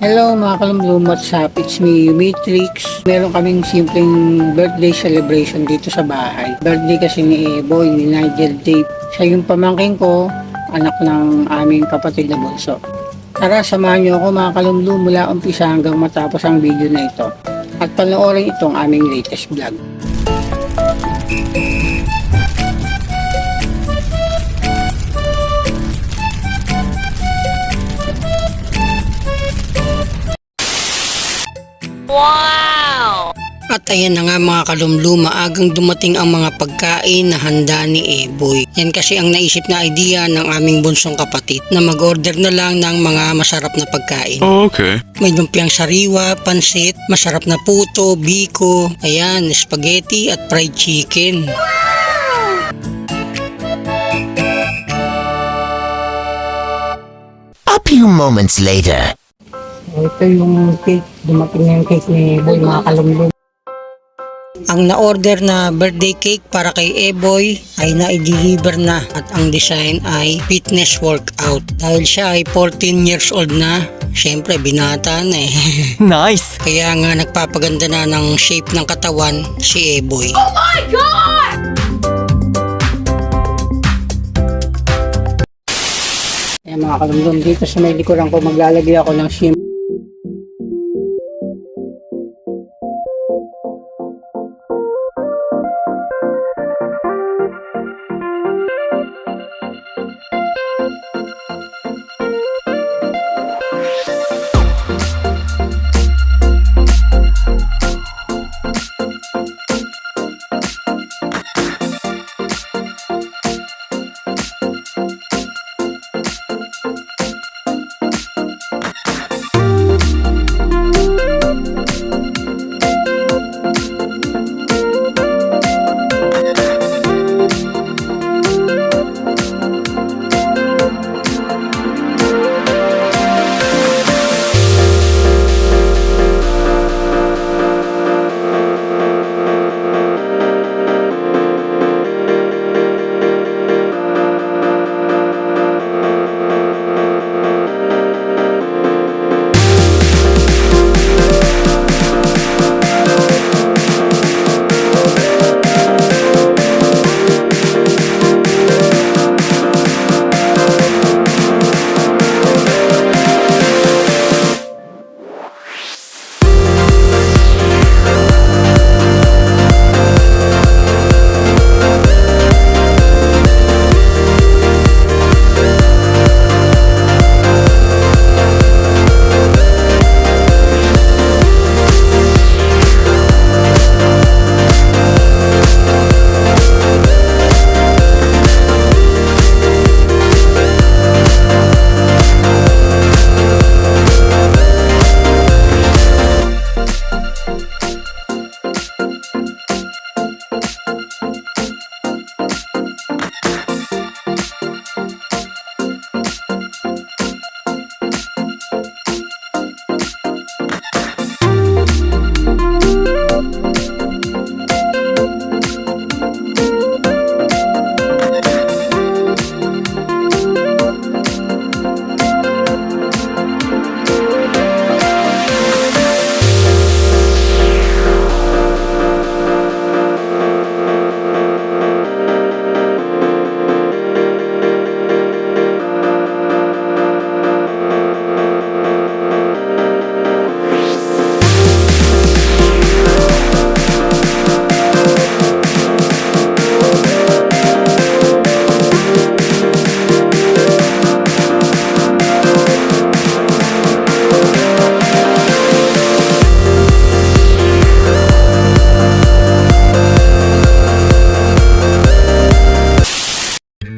Hello mga kalumblum, what's up? It's me, Matrix. Meron kaming simpleng birthday celebration dito sa bahay. Birthday kasi ni Boy, ni Nigel Dave. Siya yung pamangkin ko, anak ng aming kapatid na bunso. Tara, samahan niyo ako mga kalumblum mula umpisa hanggang matapos ang video na ito. At panoorin itong aming latest vlog. Wow! At ayan na nga mga kalumblum, maagang dumating ang mga pagkain na handa ni Eboy. Yan kasi ang naisip na idea ng aming bunsong kapatid na mag-order na lang ng mga masarap na pagkain. Oh, okay. May lumpiang sariwa, pansit, masarap na puto, biko, ayan, spaghetti at fried chicken. A few moments later. Ito yung cake, dumating na yung cake ni Eboy mga kalumblum. Ang na-order na birthday cake para kay Eboy ay na-deliver na at ang design ay fitness workout. Dahil siya ay 14 years old na, syempre binata na eh. Nice. Kaya nga nagpapaganda na ng shape ng katawan si Eboy. Oh my God! Kaya mga kalumblum, dito sa may likuran ko maglalagay ako ng shim.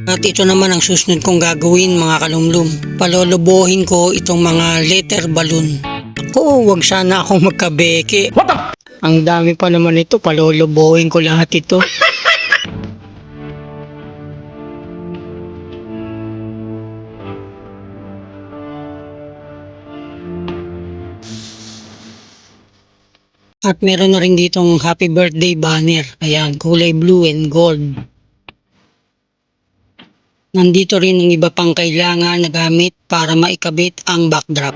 At ito naman ang susunod kong gagawin mga kalumlum. Palolobohin ko itong mga letter balloon. Ako, wag sana akong magkabeke. What the? Ang dami pa naman ito, palolobohin ko lahat ito. At meron na rin ditong happy birthday banner. Ayan, kulay blue and gold. Nandito rin ang iba pang kailangan na gamit para maikabit ang backdrop.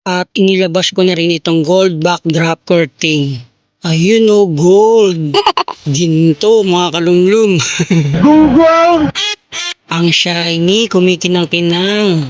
At inilabas ko na rin itong gold backdrop curtain. Ayun o, gold! Ginto mga kalumlum. Google! Ang shiny, kumikinang-kinang.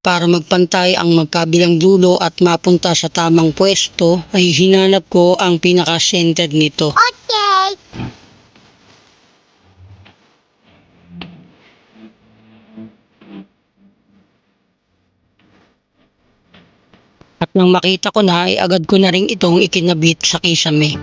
Para magpantay ang magkabilang dulo at mapunta sa tamang pwesto, ay hinanap ko ang pinaka-centered nito. Okay. At nang makita ko na, ay agad ko na rin itong ikinabit sa kisame.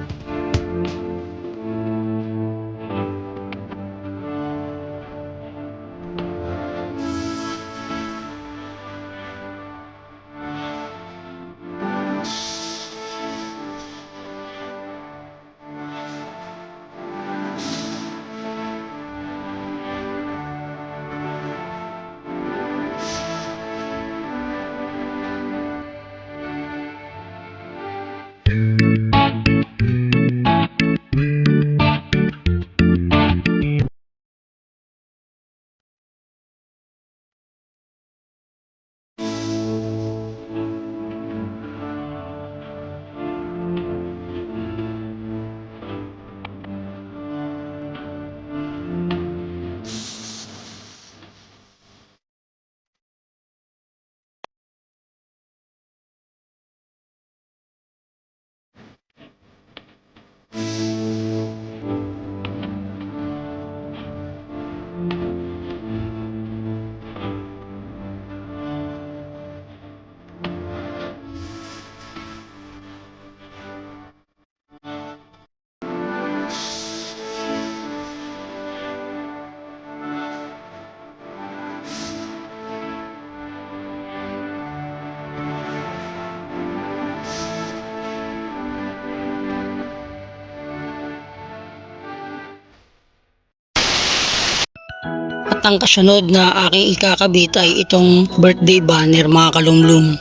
At ang kasunod na aking ikakabit ay itong birthday banner mga kalumlum.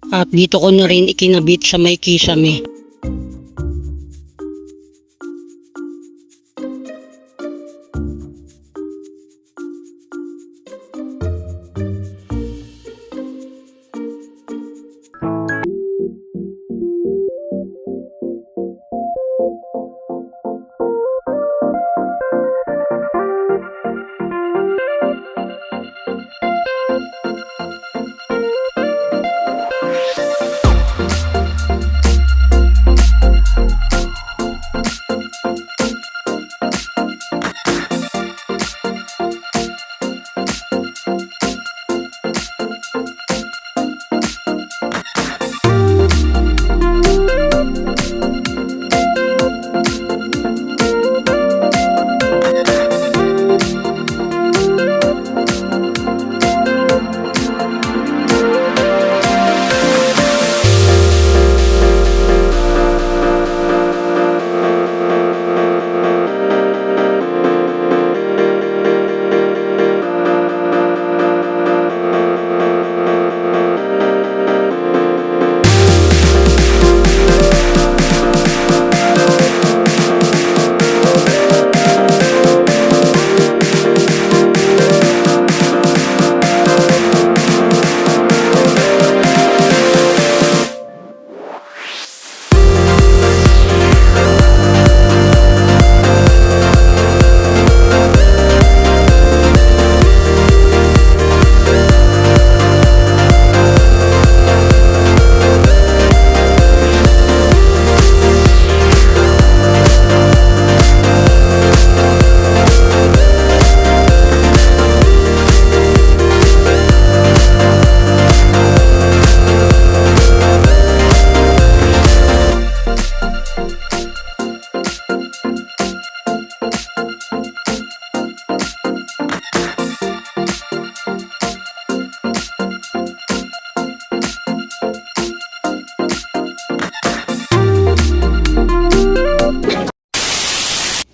At dito ko na rin ikinabit sa may kisame.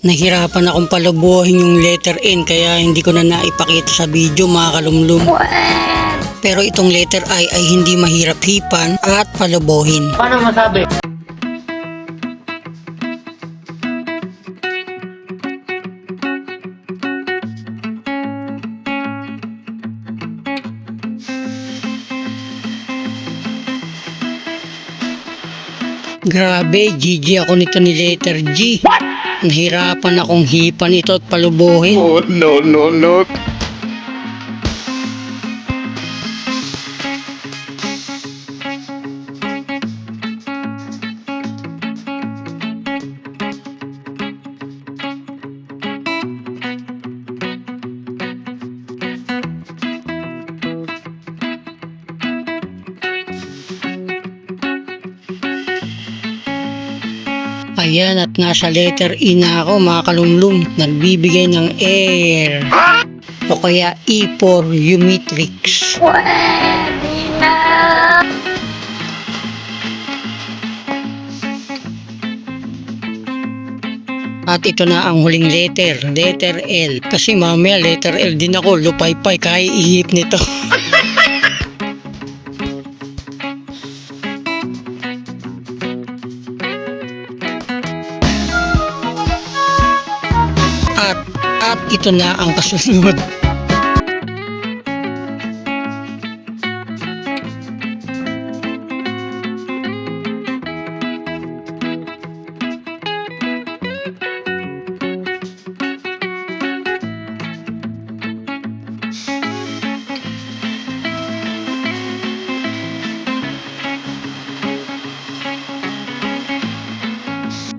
Nahirapan akong palubuhin yung letter N kaya hindi ko na naipakita sa video mga kalumlum. Pero itong letter I ay hindi mahirap hipan at palubuhin. Paano masabi? Grabe, GG ako nito ni letter G. Nahirapan akong hipan ito at palubuhin. Oh, no. Ayan, at nasa letter E na ako mga kalumlum. Nagbibigay ng air. O kaya E for Eumetrix. At ito na ang huling letter L. Kasi mamaya letter L din ako, lupay-pay kaya ihip nito. At ito na ang kasunod.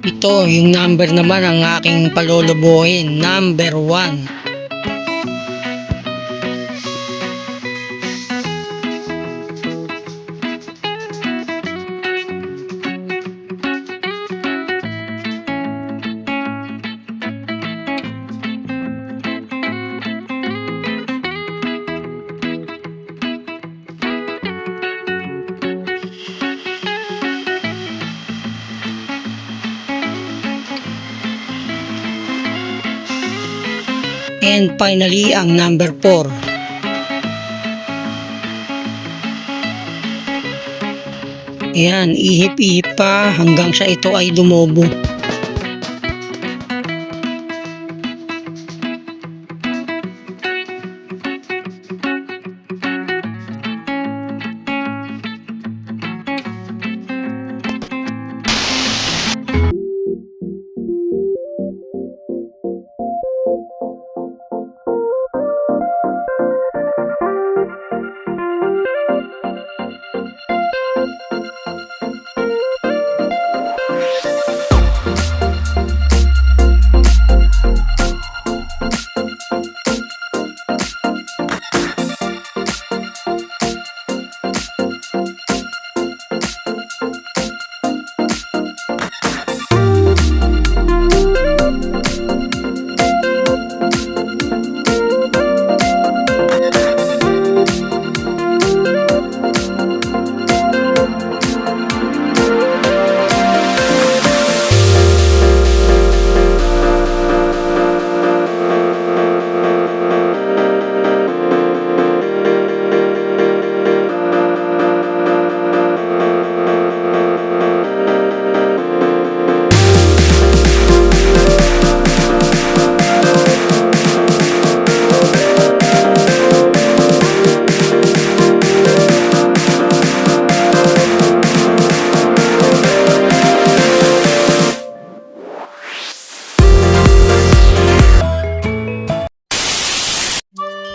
Ito, yung number naman ang aking palulubuhin. Number 1. And finally, ang number 4. Ayan, ihip-ihip pa hanggang sa ito ay lumobo.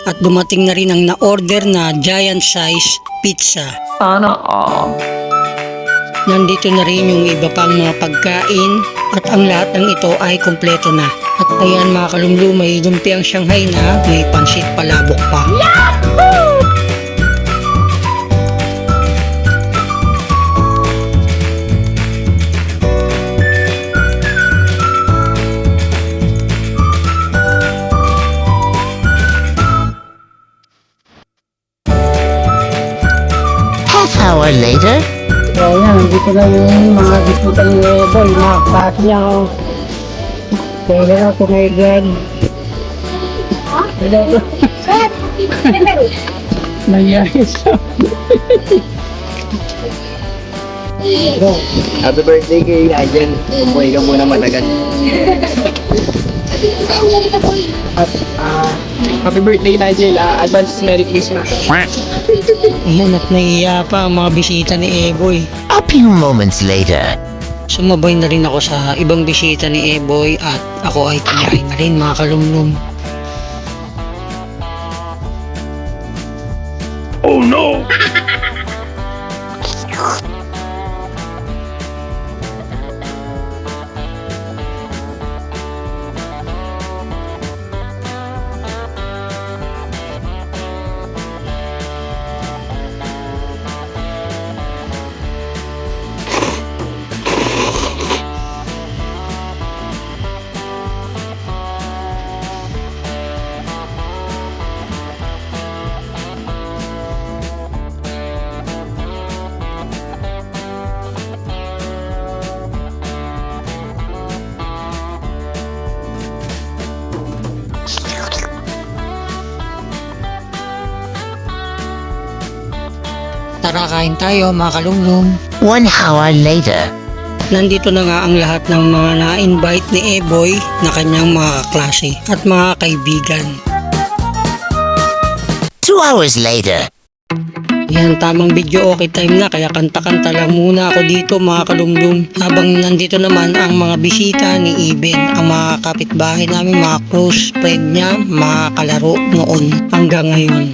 At dumating na rin ang na-order na giant size pizza. Sana all. Nandito na rin yung iba pang mga pagkain at ang lahat ng ito ay kompleto na. At ayan mga kalumlu, may lumpiang Shanghai na may pansit palabok pa. Half hour later. So ayan, dito na yung mga biskutan ni Boy, mga klase niyang Kaya ako may God. Hello. Nayayos. Happy birthday kay Nigel. Umuwi ka muna matagal. Happy birthday Nigel. Advance Merry Christmas. Ayan at naiiya pa ang mga bisita ni Eboy. A few moments later. Sumabay na rin ako sa ibang bisita ni Eboy at ako ay kumain na rin mga kalumlum. Oh no! Tara kain tayo mga kalumlum. 1 hour later. Nandito na nga ang lahat ng mga na-invite ni Eboy na kanyang mga kaklase at mga kaibigan. 2 hours later. Yan, tamang video okay time na kaya kanta-kanta lang muna ako dito mga kalumlum. Habang nandito naman ang mga bisita ni Iben, ang mga kapitbahay namin, mga close friend niya, mga kalaro noon hanggang ngayon.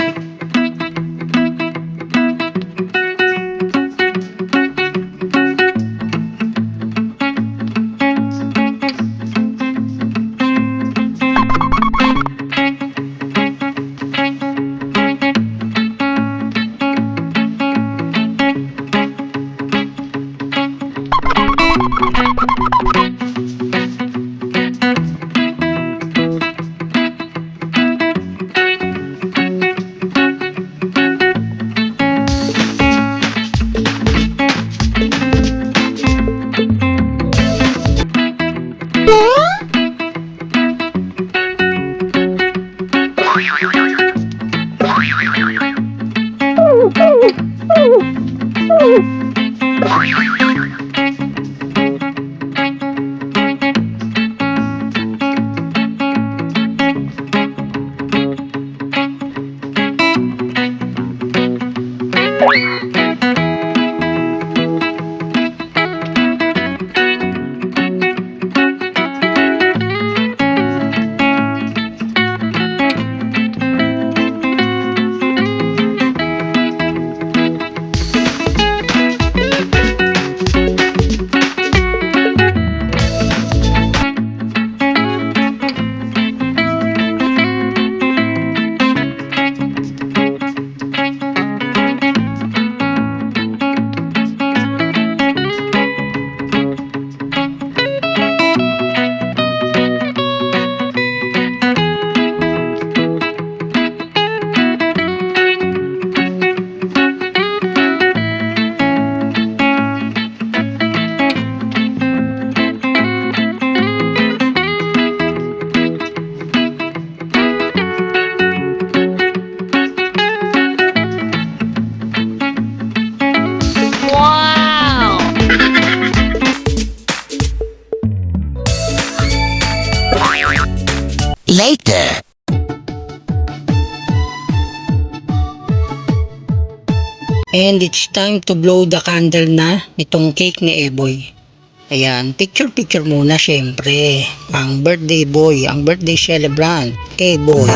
Wow! Later. And it's time to blow the candle na nitong cake ni Eboy. Ayan, picture muna syempre. Ang birthday boy, ang birthday celebrant, Eboy.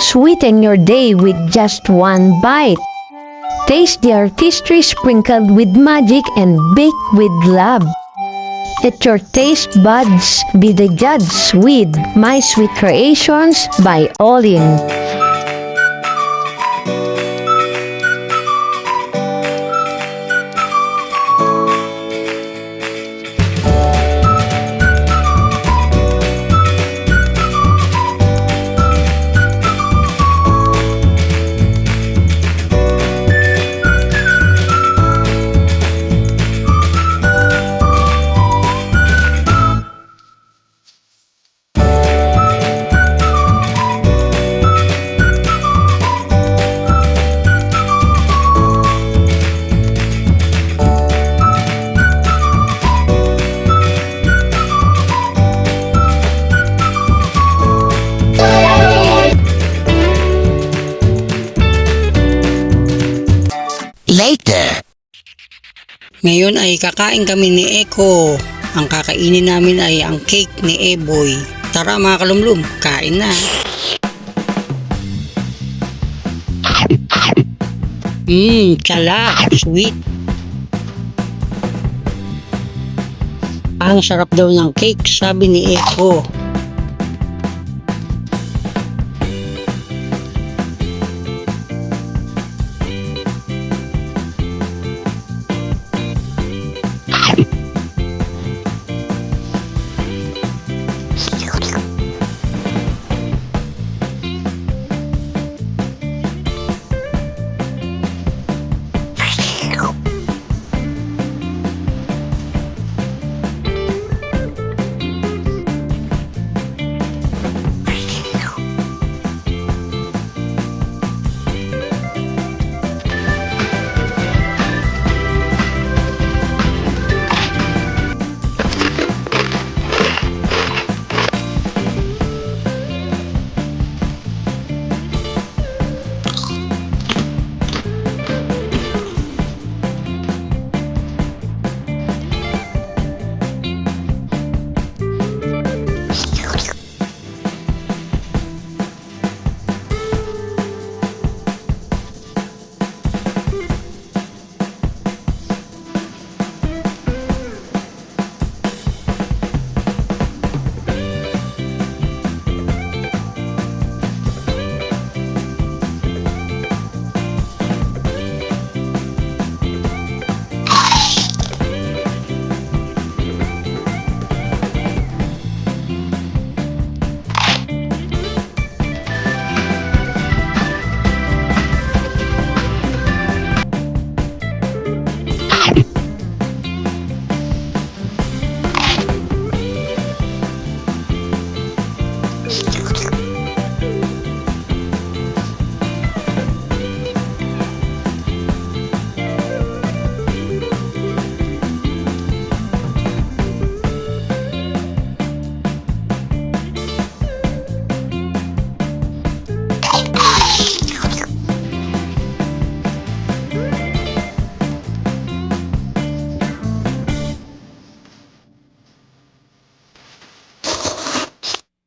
Sweeten your day with just one bite. Taste the artistry sprinkled with magic and baked with love. Let your taste buds be the judge with My Sweet Creations by Olin. Later. Ngayon ay kakain kami ni Eko. Ang kakainin namin ay ang cake ni Eboy. Tara mga kalumlum, kain na. Tsala, sweet. Ang sarap daw ng cake, sabi ni Eko.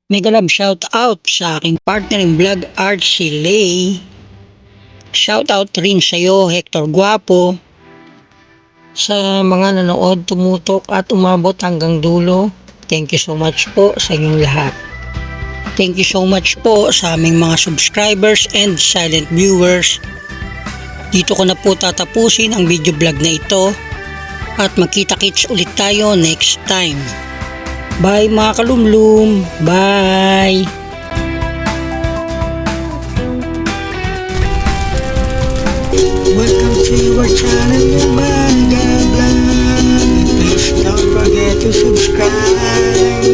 Mega love shout out sa aking partner in vlog art si Lay. Shout out rin sa iyo Hector Guapo. Sa mga nanood, tumutok at umabot hanggang dulo. Thank you so much po sa inyong lahat. Thank you so much po sa aming mga subscribers and silent viewers. Dito ko na po tatapusin ang video vlog na ito at magkita-kits ulit tayo next time. Bye mga kalumlum. Bye. Welcome to your channel, Manga Vlog. Please don't forget to subscribe.